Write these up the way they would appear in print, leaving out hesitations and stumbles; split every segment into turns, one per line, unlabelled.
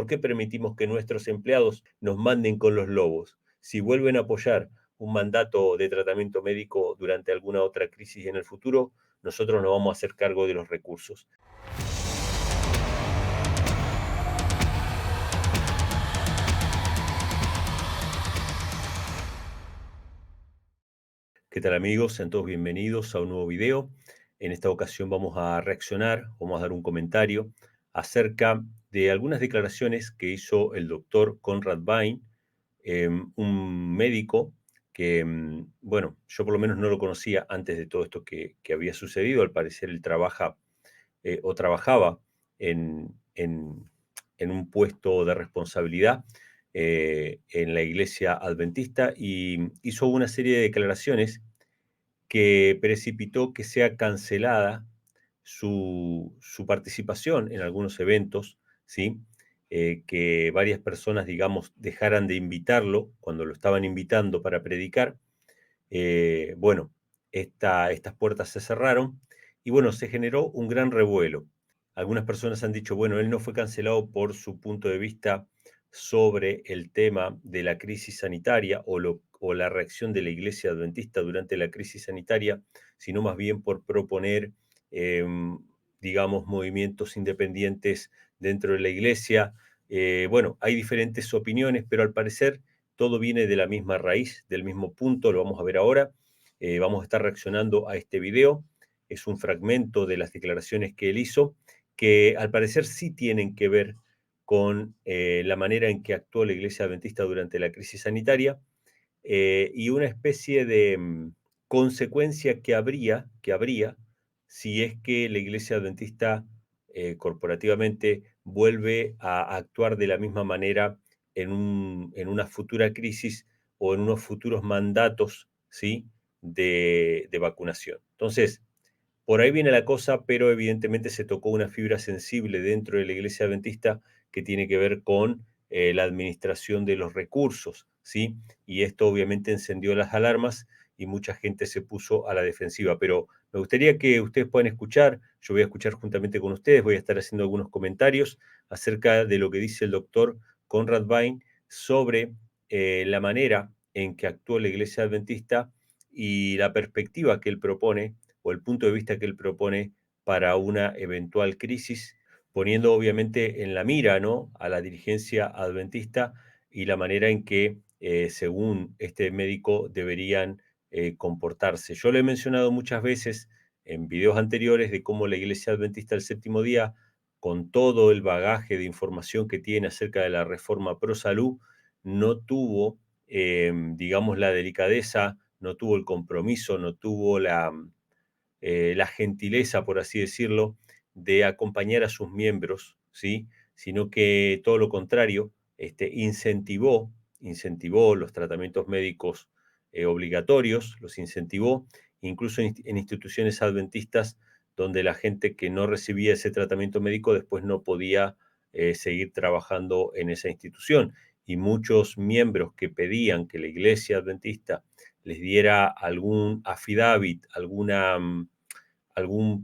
¿Por qué permitimos que nuestros empleados nos manden con los lobos? Si vuelven a apoyar un mandato de tratamiento médico durante alguna otra crisis en el futuro, nosotros nos vamos a hacer cargo de los recursos. ¿Qué tal amigos? Sean todos bienvenidos a un nuevo video. En esta ocasión vamos a reaccionar, vamos a dar un comentario acerca de algunas declaraciones que hizo el doctor Conrad Bain, un médico que, bueno, yo por lo menos no lo conocía antes de todo esto que había sucedido. Al parecer él trabaja o trabajaba en un puesto de responsabilidad en la iglesia adventista y hizo una serie de declaraciones que precipitó que sea cancelada su participación en algunos eventos, ¿sí? Que varias personas, digamos, dejaran de invitarlo cuando lo estaban invitando para predicar. Bueno, estas puertas se cerraron y bueno, se generó un gran revuelo. Algunas personas han dicho, bueno, él no fue cancelado por su punto de vista sobre el tema de la crisis sanitaria o la reacción de la iglesia adventista durante la crisis sanitaria, sino más bien por proponer, digamos, movimientos independientes dentro de la iglesia. Bueno, hay diferentes opiniones, pero al parecer todo viene de la misma raíz, del mismo punto, lo vamos a ver ahora. Vamos a estar reaccionando a este video. Es un fragmento de las declaraciones que él hizo, que al parecer sí tienen que ver con la manera en que actuó la Iglesia Adventista durante la crisis sanitaria y una especie de consecuencia que habría si es que la Iglesia Adventista corporativamente vuelve a actuar de la misma manera en una futura crisis o en unos futuros mandatos, ¿sí? De vacunación. Entonces, por ahí viene la cosa, pero evidentemente se tocó una fibra sensible dentro de la iglesia adventista que tiene que ver con la administración de los recursos, ¿sí? Y esto obviamente encendió las alarmas y mucha gente se puso a la defensiva. Pero me gustaría que ustedes puedan escuchar, yo voy a escuchar juntamente con ustedes, voy a estar haciendo algunos comentarios acerca de lo que dice el doctor Conrad Bain sobre la manera en que actuó la iglesia adventista y la perspectiva que él propone o el punto de vista que él propone para una eventual crisis, poniendo obviamente en la mira, ¿no?, a la dirigencia adventista y la manera en que, según este médico, deberían comportarse. Yo lo he mencionado muchas veces en videos anteriores de cómo la Iglesia Adventista del Séptimo Día, con todo el bagaje de información que tiene acerca de la reforma pro salud, no tuvo, digamos, la delicadeza, no tuvo el compromiso, no tuvo la gentileza, por así decirlo, de acompañar a sus miembros, ¿sí? Sino que todo lo contrario, incentivó los tratamientos médicos obligatorios, los incentivó, incluso en instituciones adventistas donde la gente que no recibía ese tratamiento médico después no podía seguir trabajando en esa institución. Y muchos miembros que pedían que la iglesia adventista les diera algún affidavit, algún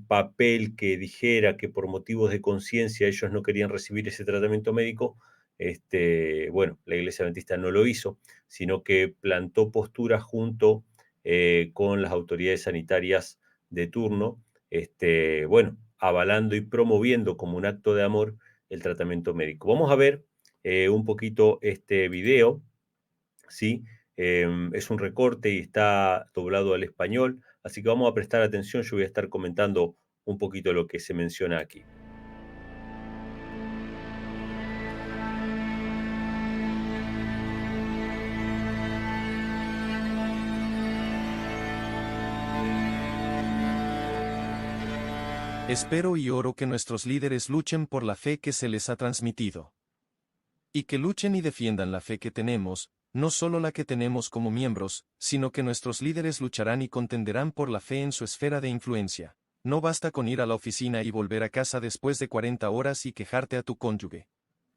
papel que dijera que por motivos de conciencia ellos no querían recibir ese tratamiento médico, bueno, la Iglesia Adventista no lo hizo, sino que plantó postura junto con las autoridades sanitarias de turno, bueno, avalando y promoviendo como un acto de amor el tratamiento médico. Vamos a ver un poquito este video, ¿sí? Es un recorte y está doblado al español, así que vamos a prestar atención, yo voy a estar comentando un poquito lo que se menciona aquí.
Espero y oro que nuestros líderes luchen por la fe que se les ha transmitido. Y que luchen y defiendan la fe que tenemos, no solo la que tenemos como miembros, sino que nuestros líderes lucharán y contenderán por la fe en su esfera de influencia. No basta con ir a la oficina y volver a casa después de 40 horas y quejarte a tu cónyuge.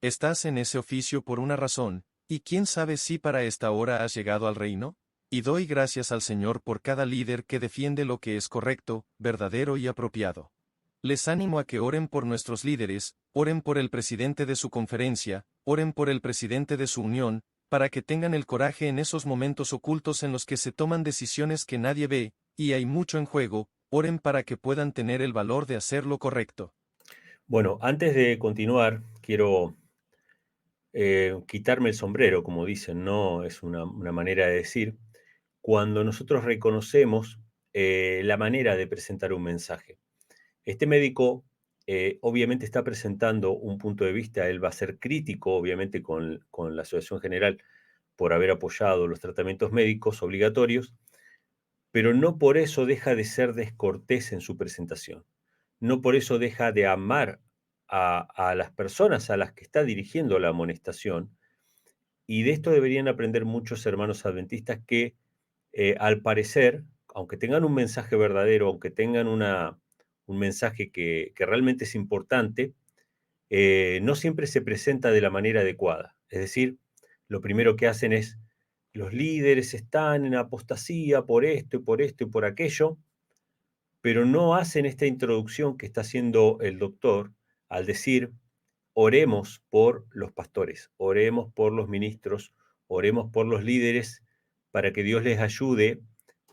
Estás en ese oficio por una razón, y quién sabe si para esta hora has llegado al reino. Y doy gracias al Señor por cada líder que defiende lo que es correcto, verdadero y apropiado. Les animo a que oren por nuestros líderes, oren por el presidente de su conferencia, oren por el presidente de su unión, para que tengan el coraje en esos momentos ocultos en los que se toman decisiones que nadie ve, y hay mucho en juego, oren para que puedan tener el valor de hacer lo correcto.
Bueno, antes de continuar, quiero quitarme el sombrero, como dicen, ¿no? Es una manera de decir, cuando nosotros reconocemos la manera de presentar un mensaje. Este médico obviamente está presentando un punto de vista, él va a ser crítico, obviamente, con la Asociación General por haber apoyado los tratamientos médicos obligatorios, pero no por eso deja de ser descortés en su presentación. No por eso deja de amar a las personas a las que está dirigiendo la amonestación. Y de esto deberían aprender muchos hermanos adventistas que, al parecer, aunque tengan un mensaje verdadero, aunque tengan un mensaje que realmente es importante, no siempre se presenta de la manera adecuada. Es decir, lo primero que hacen es, los líderes están en apostasía por esto y por esto y por aquello, pero no hacen esta introducción que está haciendo el doctor al decir, oremos por los pastores, oremos por los ministros, oremos por los líderes para que Dios les ayude,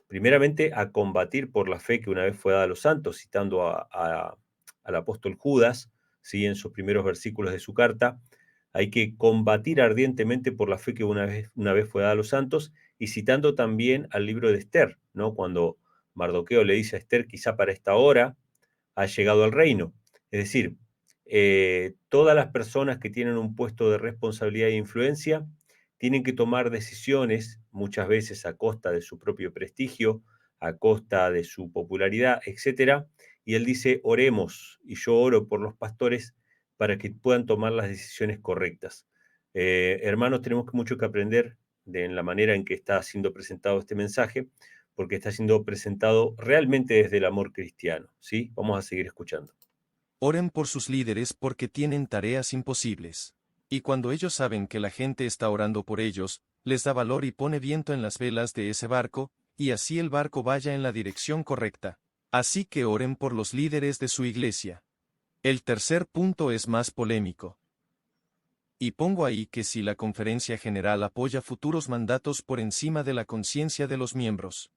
primeramente, a combatir por la fe que una vez fue dada a los santos, citando al apóstol Judas, ¿sí? En sus primeros versículos de su carta. Hay que combatir ardientemente por la fe que una vez fue dada a los santos, y citando también al libro de Esther, ¿no? Cuando Mardoqueo le dice a Esther, quizá para esta hora ha llegado al reino. Es decir, todas las personas que tienen un puesto de responsabilidad e influencia tienen que tomar decisiones, muchas veces a costa de su propio prestigio, a costa de su popularidad, etcétera. Y él dice, oremos, y yo oro por los pastores para que puedan tomar las decisiones correctas. Hermanos, tenemos mucho que aprender en la manera en que está siendo presentado este mensaje, porque está siendo presentado realmente desde el amor cristiano, ¿sí? Vamos a seguir escuchando.
Oren por sus líderes porque tienen tareas imposibles. Y cuando ellos saben que la gente está orando por ellos, les da valor y pone viento en las velas de ese barco, y así el barco vaya en la dirección correcta. Así que oren por los líderes de su iglesia. El tercer punto es más polémico. Y pongo ahí que si la Conferencia General apoya futuros mandatos por encima de la conciencia de los miembros.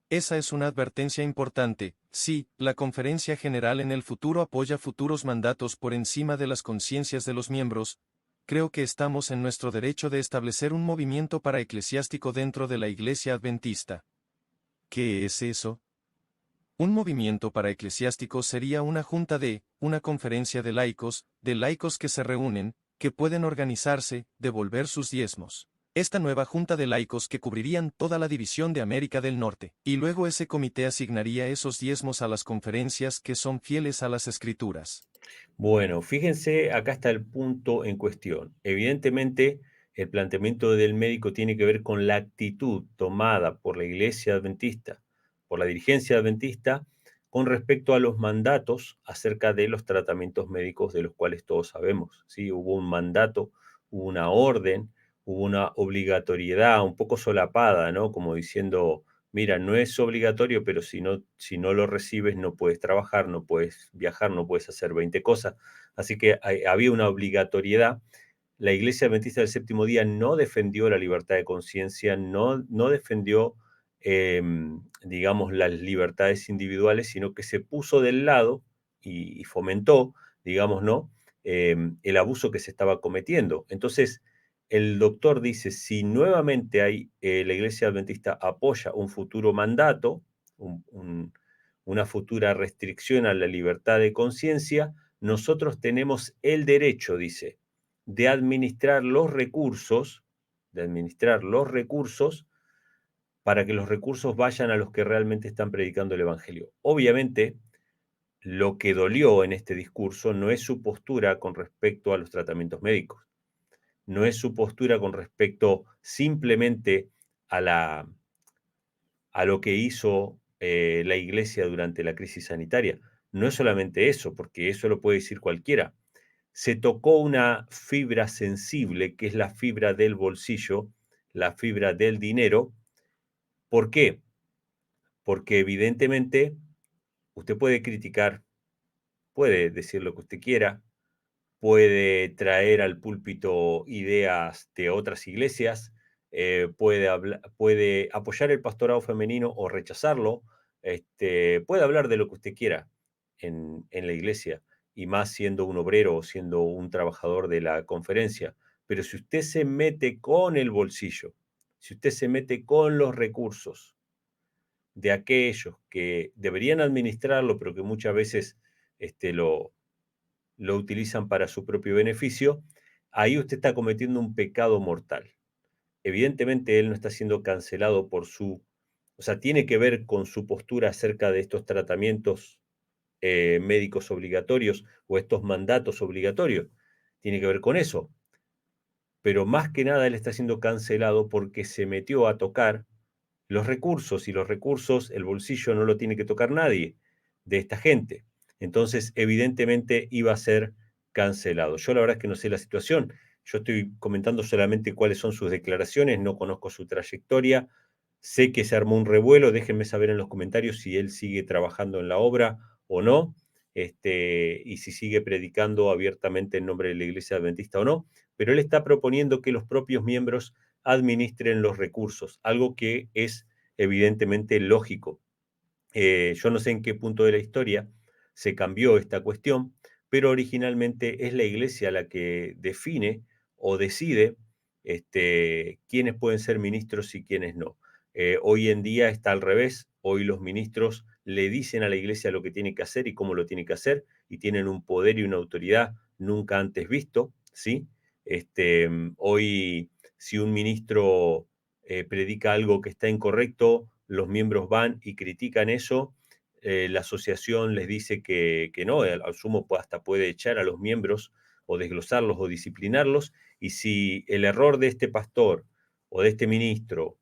Esa es una advertencia importante. Sí, la Conferencia General en el futuro apoya futuros mandatos por encima de las conciencias de los miembros. Creo que estamos en nuestro derecho de establecer un movimiento paraeclesiástico dentro de la Iglesia Adventista. ¿Qué es eso? Un movimiento paraeclesiástico sería una conferencia de laicos que se reúnen, que pueden organizarse, devolver sus diezmos. Esta nueva junta de laicos que cubrirían toda la división de América del Norte, y luego ese comité asignaría esos diezmos a las conferencias que son fieles a las Escrituras.
Bueno, fíjense, acá está el punto en cuestión. Evidentemente, el planteamiento del médico tiene que ver con la actitud tomada por la Iglesia Adventista, por la dirigencia adventista, con respecto a los mandatos acerca de los tratamientos médicos de los cuales todos sabemos, ¿sí? Hubo un mandato, hubo una orden, hubo una obligatoriedad un poco solapada, ¿no? Como diciendo, mira, no es obligatorio, pero si no lo recibes no puedes trabajar, no puedes viajar, no puedes hacer 20 cosas. Así que había una obligatoriedad. La Iglesia Adventista del Séptimo Día no defendió la libertad de conciencia, no defendió, digamos, las libertades individuales, sino que se puso del lado y fomentó, digamos, ¿no? El abuso que se estaba cometiendo. Entonces, el doctor dice, si nuevamente la Iglesia Adventista apoya un futuro mandato, una futura restricción a la libertad de conciencia, nosotros tenemos el derecho, dice, de administrar los recursos, para que los recursos vayan a los que realmente están predicando el Evangelio. Obviamente, lo que dolió en este discurso no es su postura con respecto a los tratamientos médicos, no es su postura con respecto simplemente a, a lo que hizo la iglesia durante la crisis sanitaria. No es solamente eso, porque eso lo puede decir cualquiera. Se tocó una fibra sensible, que es la fibra del bolsillo, la fibra del dinero. ¿Por qué? Porque evidentemente usted puede criticar, puede decir lo que usted quiera, puede traer al púlpito ideas de otras iglesias, puede apoyar el pastorado femenino o rechazarlo, puede hablar de lo que usted quiera en la iglesia, y más siendo un obrero o siendo un trabajador de la conferencia. Pero si usted se mete con el bolsillo, si usted se mete con los recursos de aquellos que deberían administrarlo, pero que muchas veces lo utilizan para su propio beneficio, ahí usted está cometiendo un pecado mortal. Evidentemente él no está siendo cancelado por o sea, tiene que ver con su postura acerca de estos tratamientos médicos obligatorios o estos mandatos obligatorios. Tiene que ver con eso. Pero más que nada él está siendo cancelado porque se metió a tocar los recursos, y los recursos, el bolsillo no lo tiene que tocar nadie de esta gente. Entonces, evidentemente iba a ser cancelado. Yo la verdad es que no sé la situación. Yo estoy comentando solamente cuáles son sus declaraciones, no conozco su trayectoria. Sé que se armó un revuelo, déjenme saber en los comentarios si él sigue trabajando en la obra o no, y si sigue predicando abiertamente en nombre de la Iglesia Adventista o no, pero él está proponiendo que los propios miembros administren los recursos, algo que es evidentemente lógico. Yo no sé en qué punto de la historia se cambió esta cuestión, pero originalmente es la iglesia la que define o decide quiénes pueden ser ministros y quiénes no. Hoy en día está al revés, hoy los ministros le dicen a la iglesia lo que tiene que hacer y cómo lo tiene que hacer, y tienen un poder y una autoridad nunca antes visto, ¿sí? Hoy, si un ministro predica algo que está incorrecto, los miembros van y critican eso, la asociación les dice que no, al sumo hasta puede echar a los miembros o desglosarlos o disciplinarlos, y si el error de este pastor o de este ministro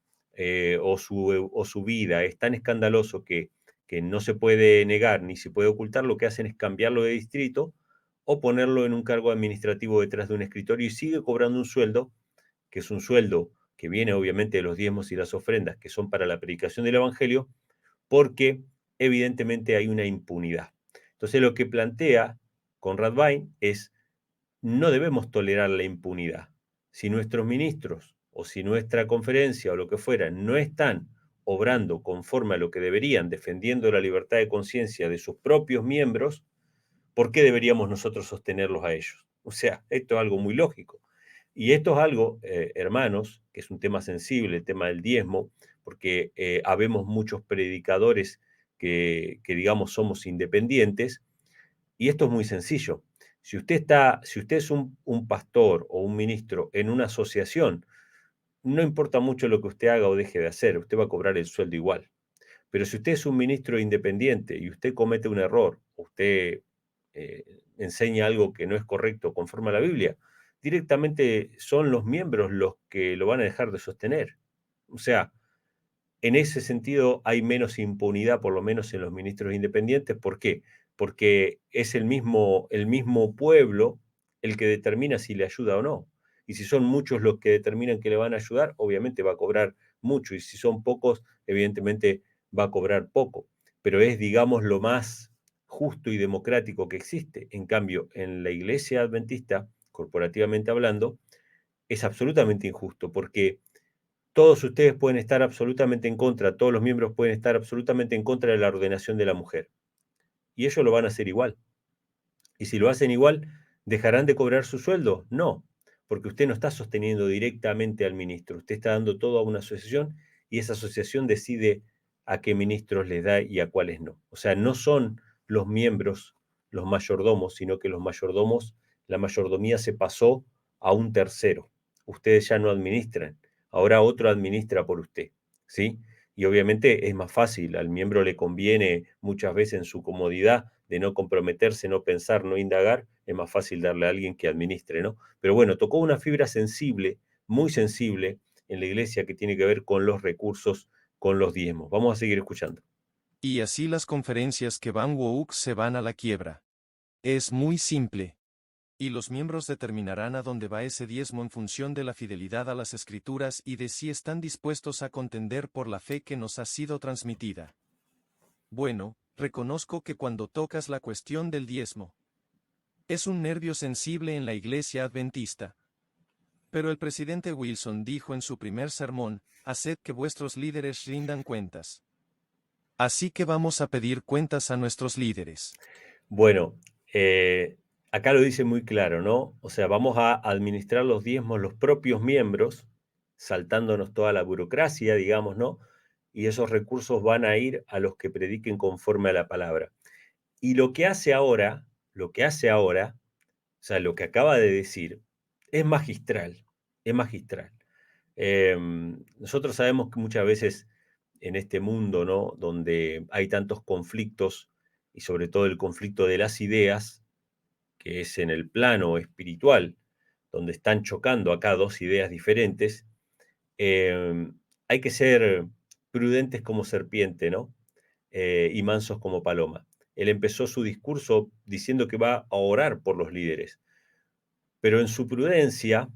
o su vida es tan escandaloso que no se puede negar ni se puede ocultar, lo que hacen es cambiarlo de distrito o ponerlo en un cargo administrativo detrás de un escritorio, y sigue cobrando un sueldo, que es un sueldo que viene obviamente de los diezmos y las ofrendas, que son para la predicación del Evangelio, porque evidentemente hay una impunidad. Entonces lo que plantea Conrad Bain es: no debemos tolerar la impunidad. Si nuestros ministros o si nuestra conferencia o lo que fuera no están obrando conforme a lo que deberían, defendiendo la libertad de conciencia de sus propios miembros, ¿por qué deberíamos nosotros sostenerlos a ellos? O sea, esto es algo muy lógico. Y esto es algo, hermanos, que es un tema sensible, el tema del diezmo, porque habemos muchos predicadores que, digamos, somos independientes, y esto es muy sencillo. Si usted es un pastor o un ministro en una asociación, no importa mucho lo que usted haga o deje de hacer, usted va a cobrar el sueldo igual. Pero si usted es un ministro independiente y usted comete un error, usted enseña algo que no es correcto conforme a la Biblia, directamente son los miembros los que lo van a dejar de sostener. O sea, en ese sentido hay menos impunidad, por lo menos en los ministros independientes. ¿Por qué? Porque es el mismo pueblo el que determina si le ayuda o no. Y si son muchos los que determinan que le van a ayudar, obviamente va a cobrar mucho. Y si son pocos, evidentemente va a cobrar poco. Pero es, digamos, lo más justo y democrático que existe. En cambio, en la iglesia adventista, corporativamente hablando, es absolutamente injusto, porque todos ustedes pueden estar absolutamente en contra, todos los miembros pueden estar absolutamente en contra de la ordenación de la mujer, y ellos lo van a hacer igual. Y si lo hacen igual, ¿dejarán de cobrar su sueldo? No, porque usted no está sosteniendo directamente al ministro, usted está dando todo a una asociación, y esa asociación decide a qué ministros les da y a cuáles no. O sea, no son los miembros los mayordomos, sino que los mayordomos, la mayordomía se pasó a un tercero. Ustedes ya no administran, ahora otro administra por usted, ¿sí? Y obviamente es más fácil, al miembro le conviene muchas veces en su comodidad de no comprometerse, no pensar, no indagar, es más fácil darle a alguien que administre, ¿no? Pero bueno, tocó una fibra sensible, muy sensible, en la iglesia, que tiene que ver con los recursos, con los diezmos. Vamos a seguir escuchando.
Y así las conferencias que van woke se van a la quiebra. Es muy simple. Y los miembros determinarán a dónde va ese diezmo en función de la fidelidad a las escrituras y de si están dispuestos a contender por la fe que nos ha sido transmitida. Bueno, reconozco que cuando tocas la cuestión del diezmo, es un nervio sensible en la iglesia adventista. Pero el presidente Wilson dijo en su primer sermón, haced que vuestros líderes rindan cuentas. Así que vamos a pedir cuentas a nuestros líderes.
Bueno, acá lo dice muy claro, ¿no? O sea, vamos a administrar los diezmos los propios miembros, saltándonos toda la burocracia, digamos, ¿no? Y esos recursos van a ir a los que prediquen conforme a la palabra. Y lo que hace ahora, o sea, lo que acaba de decir, es magistral, es magistral. Nosotros sabemos que muchas veces en este mundo, ¿no? Donde hay tantos conflictos y sobre todo el conflicto de las ideas, que es en el plano espiritual, donde están chocando acá dos ideas diferentes, hay que ser prudentes como serpiente, ¿no? Y mansos como paloma. Él empezó su discurso diciendo que va a orar por los líderes, pero en su prudencia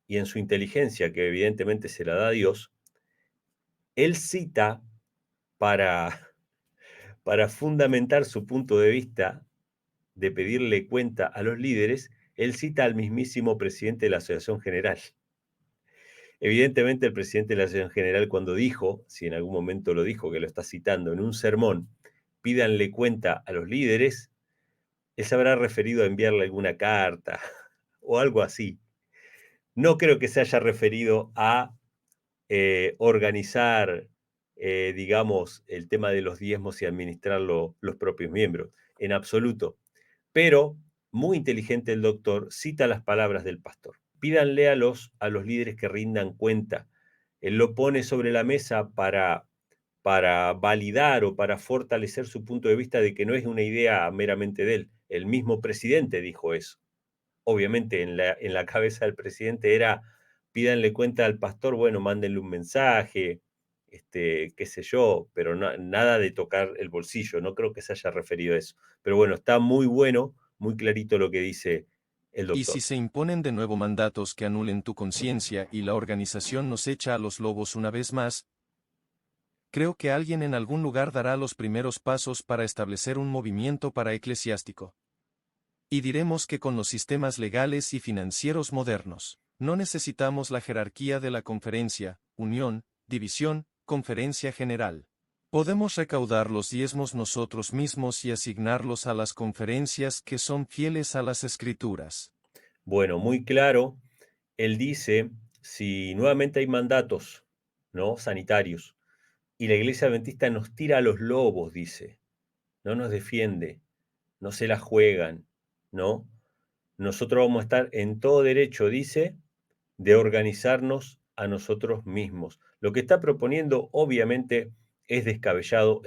y en su inteligencia, que evidentemente se la da Dios, él cita para, para fundamentar su punto de vista de pedirle cuenta a los líderes, él cita al mismísimo presidente de la Asociación General. Evidentemente el presidente de la Asociación General cuando dijo, si en algún momento lo dijo, que lo está citando en un sermón, pídanle cuenta a los líderes, él se habrá referido a enviarle alguna carta o algo así. No creo que se haya referido a organizar, digamos, el tema de los diezmos y administrarlo los propios miembros, en absoluto. Pero, muy inteligente el doctor, cita las palabras del pastor. Pídanle a los líderes que rindan cuenta. Él lo pone sobre la mesa para validar o para fortalecer su punto de vista de que no es una idea meramente de él. El mismo presidente dijo eso. Obviamente en la cabeza del presidente era, pídanle cuenta al pastor, bueno, mándenle un mensaje, qué sé yo, pero nada de tocar el bolsillo, no creo que se haya referido a eso. Pero bueno, está muy bueno, muy clarito lo que dice el
Y si
doctor.
se imponen de nuevo mandatos que anulen tu conciencia y la organización nos echa a los lobos una vez más, creo que alguien en algún lugar dará los primeros pasos para establecer un movimiento paraeclesiástico. Y diremos que con los sistemas legales y financieros modernos, no necesitamos la jerarquía de la conferencia, unión, división, conferencia general. Podemos recaudar los diezmos nosotros mismos y asignarlos a las conferencias que son fieles a las escrituras.
Bueno, muy claro, él dice, si nuevamente hay mandatos, ¿no? Sanitarios, y la iglesia adventista nos tira a los lobos, dice, no nos defiende, no se la juegan, ¿no? Nosotros vamos a estar en todo derecho, dice, de organizarnos a nosotros mismos. Lo que está proponiendo, obviamente, es descabellado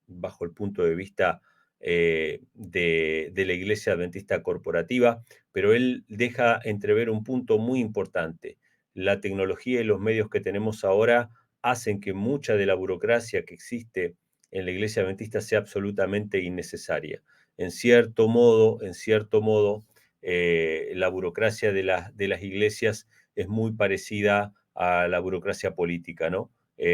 bajo el punto de vista de la Iglesia Adventista Corporativa, pero él deja entrever un punto muy importante. La tecnología y los medios que tenemos ahora hacen que mucha de la burocracia que existe en la Iglesia Adventista sea absolutamente innecesaria. En cierto modo, la burocracia de las iglesias es muy parecida a la burocracia política, ¿no?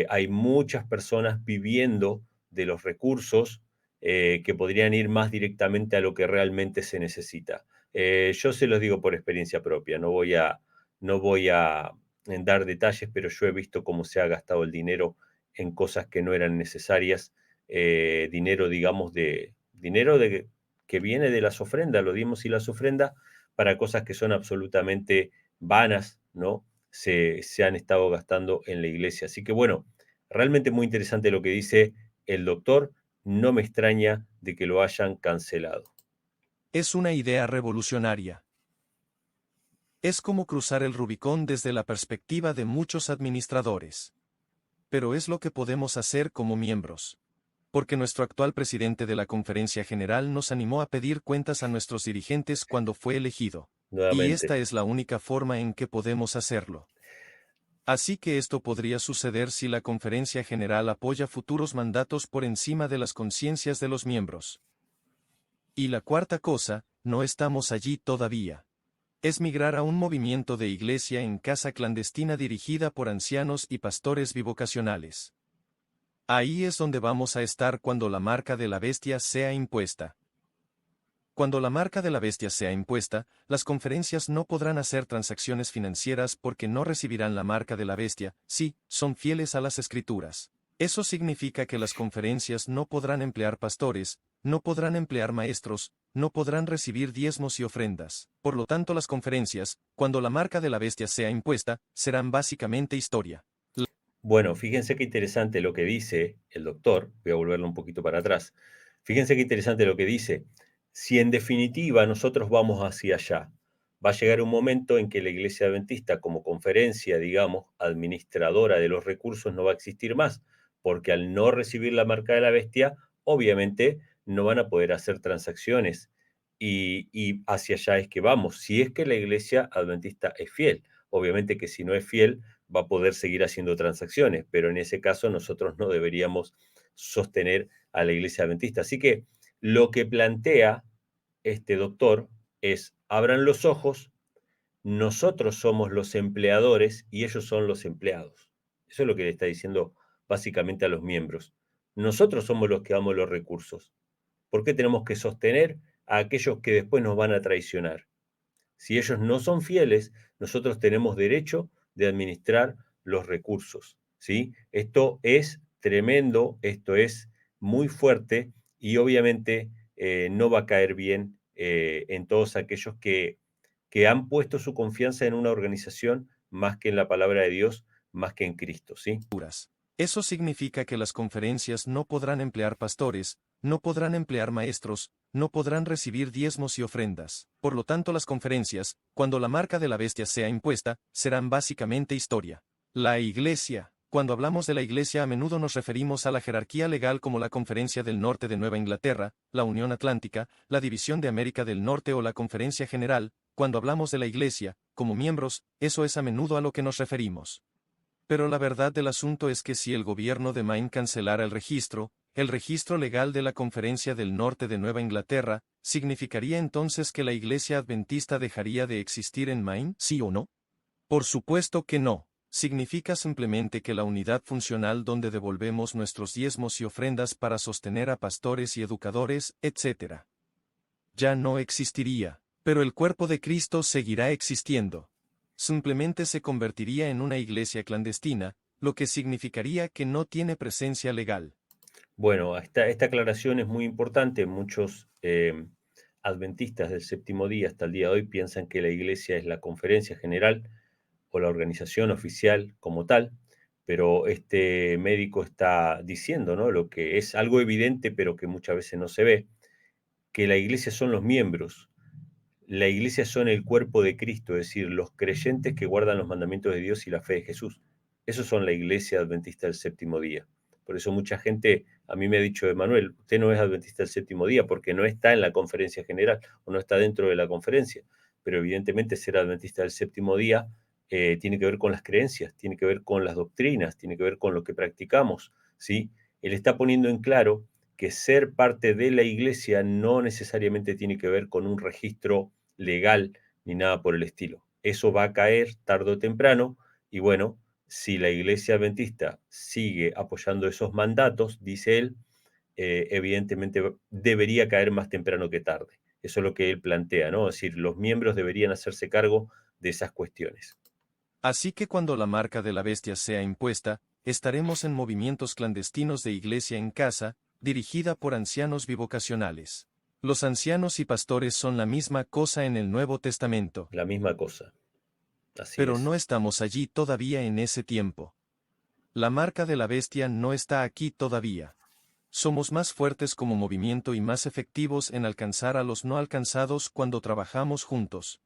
Hay muchas personas viviendo de los recursos que podrían ir más directamente a lo que realmente se necesita. Yo se los digo por experiencia propia, no voy a dar detalles, pero yo he visto cómo se ha gastado el dinero en cosas que no eran necesarias, dinero, digamos, que viene de las ofrendas, los diezmos y las ofrendas, para cosas que son absolutamente vanas, ¿no? Se han estado gastando en la iglesia. Así que bueno, realmente muy interesante lo que dice el doctor. No me extraña de que lo hayan cancelado.
Es una idea revolucionaria. Es como cruzar el Rubicón desde la perspectiva de muchos administradores. Pero es lo que podemos hacer como miembros. Porque nuestro actual presidente de la Conferencia General nos animó a pedir cuentas a nuestros dirigentes cuando fue elegido. Y esta
Nuevamente.
es la única forma en que podemos hacerlo. Así que esto podría suceder si la Conferencia General apoya futuros mandatos por encima de las conciencias de los miembros. Y la cuarta cosa, no estamos allí todavía. Es migrar a un movimiento de iglesia en casa clandestina dirigida por ancianos y pastores bivocacionales. Ahí es donde vamos a estar cuando la marca de la bestia sea impuesta. Cuando la marca de la bestia sea impuesta, las conferencias no podrán hacer transacciones financieras porque no recibirán la marca de la bestia, si son fieles a las escrituras. Eso significa que las conferencias no podrán emplear pastores, no podrán emplear maestros, no podrán recibir diezmos y ofrendas. Por lo tanto, las conferencias, cuando la marca de la bestia sea impuesta, serán básicamente historia.
Bueno, fíjense qué interesante lo que dice el doctor. Voy a volverlo un poquito para atrás. Fíjense qué interesante lo que dice. Si en definitiva nosotros vamos hacia allá, va a llegar un momento en que la Iglesia Adventista como conferencia, digamos, administradora de los recursos no va a existir más, porque al no recibir la marca de la bestia, obviamente no van a poder hacer transacciones. Y hacia allá es que vamos, si es que la Iglesia Adventista es fiel. Obviamente que si no es fiel, va a poder seguir haciendo transacciones, pero en ese caso nosotros no deberíamos sostener a la Iglesia Adventista. Así que lo que plantea este doctor es, abran los ojos, nosotros somos los empleadores y ellos son los empleados. Eso es lo que le está diciendo básicamente a los miembros. Nosotros somos los que damos los recursos. ¿Por qué tenemos que sostener a aquellos que después nos van a traicionar? Si ellos no son fieles, nosotros tenemos derecho de administrar los recursos, ¿sí? Esto es tremendo, esto es muy fuerte y obviamente no va a caer bien en todos aquellos que han puesto su confianza en una organización más que en la palabra de Dios, más que en Cristo, ¿sí?
Eso significa que las conferencias no podrán emplear pastores, no podrán emplear maestros, no podrán recibir diezmos y ofrendas. Por lo tanto, las conferencias, cuando la marca de la bestia sea impuesta, serán básicamente historia. La Iglesia. Cuando hablamos de la Iglesia a menudo nos referimos a la jerarquía legal como la Conferencia del Norte de Nueva Inglaterra, la Unión Atlántica, la División de América del Norte o la Conferencia General. Cuando hablamos de la Iglesia, como miembros, eso es a menudo a lo que nos referimos. Pero la verdad del asunto es que si el gobierno de Maine cancelara el registro legal de la Conferencia del Norte de Nueva Inglaterra, ¿significaría entonces que la Iglesia Adventista dejaría de existir en Maine? ¿Sí o no? Por supuesto que no. Significa simplemente que la unidad funcional donde devolvemos nuestros diezmos y ofrendas para sostener a pastores y educadores, etc. ya no existiría. Pero el cuerpo de Cristo seguirá existiendo. Simplemente se convertiría en una iglesia clandestina, lo que significaría que no tiene presencia legal.
Bueno, esta aclaración es muy importante. Muchos adventistas del séptimo día hasta el día de hoy piensan que la iglesia es la conferencia general o la organización oficial como tal, pero este médico está diciendo, ¿no? Lo que es algo evidente, pero que muchas veces no se ve, que la iglesia son los miembros, la iglesia son el cuerpo de Cristo, es decir, los creyentes que guardan los mandamientos de Dios y la fe de Jesús. Esos son la iglesia adventista del séptimo día. Por eso mucha gente a mí me ha dicho, Emanuel, usted no es adventista del séptimo día porque no está en la conferencia general o no está dentro de la conferencia. Pero evidentemente ser adventista del séptimo día tiene que ver con las creencias, tiene que ver con las doctrinas, tiene que ver con lo que practicamos, ¿sí? Él está poniendo en claro que ser parte de la iglesia no necesariamente tiene que ver con un registro legal ni nada por el estilo. Eso va a caer tarde o temprano y bueno, si la iglesia adventista sigue apoyando esos mandatos, dice él, evidentemente debería caer más temprano que tarde. Eso es lo que él plantea, ¿no? Es decir, los miembros deberían hacerse cargo de esas cuestiones.
Así que cuando la marca de la bestia sea impuesta, estaremos en movimientos clandestinos de iglesia en casa, dirigida por ancianos bivocacionales. Los ancianos y pastores son la misma cosa en el Nuevo Testamento.
La misma cosa, así
Pero
es.
no estamos allí todavía en ese tiempo. La marca de la bestia no está aquí todavía. Somos más fuertes como movimiento y más efectivos en alcanzar a los no alcanzados cuando trabajamos juntos.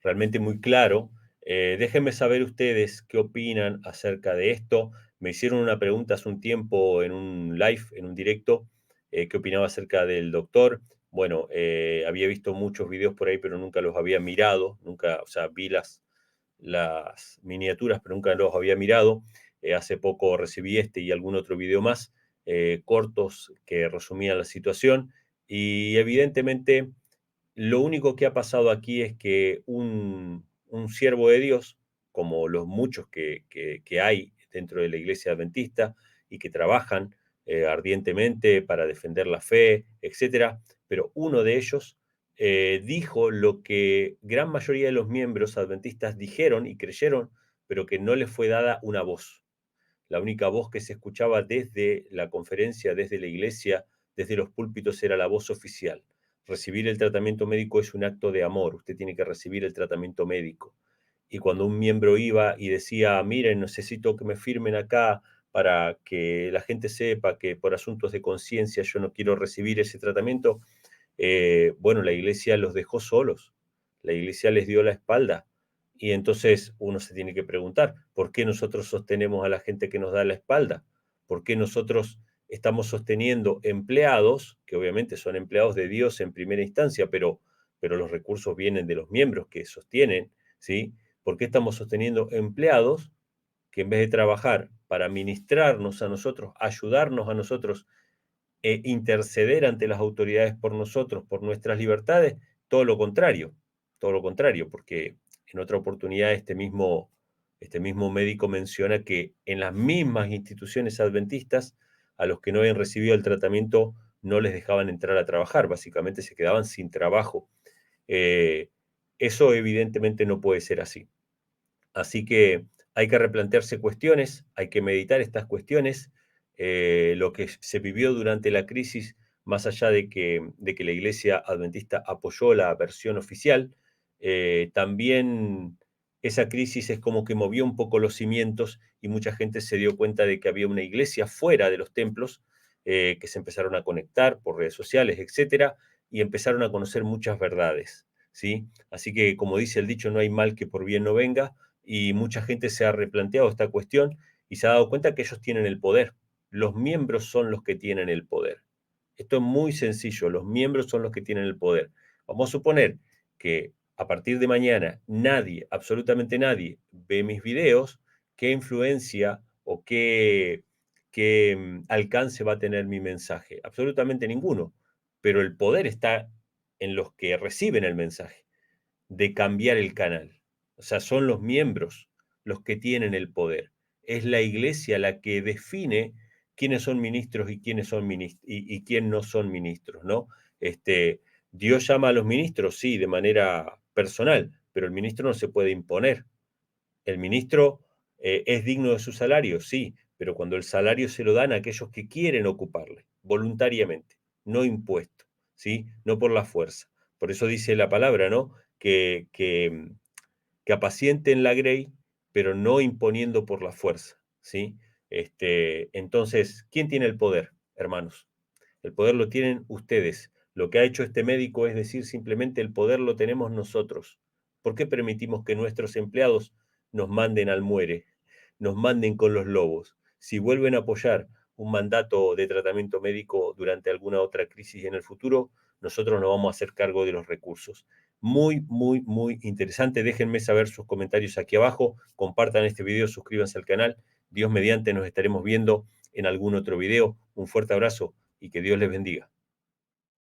Realmente muy claro. Déjenme saber ustedes qué opinan acerca de esto. Me hicieron una pregunta hace un tiempo en un live, en un directo, qué opinaba acerca del doctor. Bueno, había visto muchos videos por ahí, pero nunca los había mirado, nunca, o sea, vi las miniaturas, pero nunca los había mirado. Hace poco recibí este y algún otro video más, cortos que resumían la situación y evidentemente Lo único que ha pasado aquí es que un siervo de Dios, como los muchos que hay dentro de la iglesia adventista y que trabajan ardientemente para defender la fe, etcétera, pero uno de ellos dijo lo que gran mayoría de los miembros adventistas dijeron y creyeron, pero que no les fue dada una voz. La única voz que se escuchaba desde la conferencia, desde la iglesia, desde los púlpitos era la voz oficial. Recibir el tratamiento médico es un acto de amor, usted tiene que recibir el tratamiento médico. Y cuando un miembro iba y decía, miren, necesito que me firmen acá para que la gente sepa que por asuntos de conciencia yo no quiero recibir ese tratamiento, bueno, la iglesia los dejó solos, la iglesia les dio la espalda. Y entonces uno se tiene que preguntar, ¿por qué nosotros sostenemos a la gente que nos da la espalda? ¿Por qué nosotros estamos sosteniendo empleados, que obviamente son empleados de Dios en primera instancia, pero los recursos vienen de los miembros que sostienen, ¿sí? ¿Por qué estamos sosteniendo empleados que en vez de trabajar para ministrarnos a nosotros, ayudarnos a nosotros interceder ante las autoridades por nosotros, por nuestras libertades? Todo lo contrario, porque en otra oportunidad este mismo médico menciona que en las mismas instituciones adventistas a los que no habían recibido el tratamiento no les dejaban entrar a trabajar, básicamente se quedaban sin trabajo. Eh, Eso evidentemente no puede ser así. Así que hay que replantearse cuestiones, hay que meditar estas cuestiones. Lo que se vivió durante la crisis, más allá de que la Iglesia Adventista apoyó la versión oficial, también esa crisis es como que movió un poco los cimientos y mucha gente se dio cuenta de que había una iglesia fuera de los templos, que se empezaron a conectar por redes sociales, etcétera, y empezaron a conocer muchas verdades, ¿sí? Así que, como dice el dicho, no hay mal que por bien no venga, y mucha gente se ha replanteado esta cuestión y se ha dado cuenta que ellos tienen el poder. Los miembros son los que tienen el poder. Esto es muy sencillo, los miembros son los que tienen el poder. Vamos a suponer que a partir de mañana nadie, absolutamente nadie, ve mis videos, qué influencia o qué alcance va a tener mi mensaje. Absolutamente ninguno. Pero el poder está en los que reciben el mensaje de cambiar el canal. O sea, son los miembros los que tienen el poder. Es la iglesia la que define quiénes son ministros y quiénes son y quién no son ministros, ¿no? Dios llama a los ministros, sí, de manera personal, pero el ministro no se puede imponer. El ministro es digno de su salario, sí, pero cuando el salario se lo dan a aquellos que quieren ocuparle, voluntariamente, no impuesto, ¿sí? No por la fuerza. Por eso dice la palabra, ¿no? Que apacienten la grey, pero no imponiendo por la fuerza, ¿sí? Entonces, ¿quién tiene el poder, hermanos? El poder lo tienen ustedes. Lo que ha hecho este médico es decir simplemente el poder lo tenemos nosotros. ¿Por qué permitimos que nuestros empleados nos manden al muere, nos manden con los lobos? Si vuelven a apoyar un mandato de tratamiento médico durante alguna otra crisis en el futuro, nosotros nos vamos a hacer cargo de los recursos. Muy, muy, muy interesante. Déjenme saber sus comentarios aquí abajo. Compartan este video, suscríbanse al canal. Dios mediante nos estaremos viendo en algún otro video. Un fuerte abrazo y que Dios les bendiga.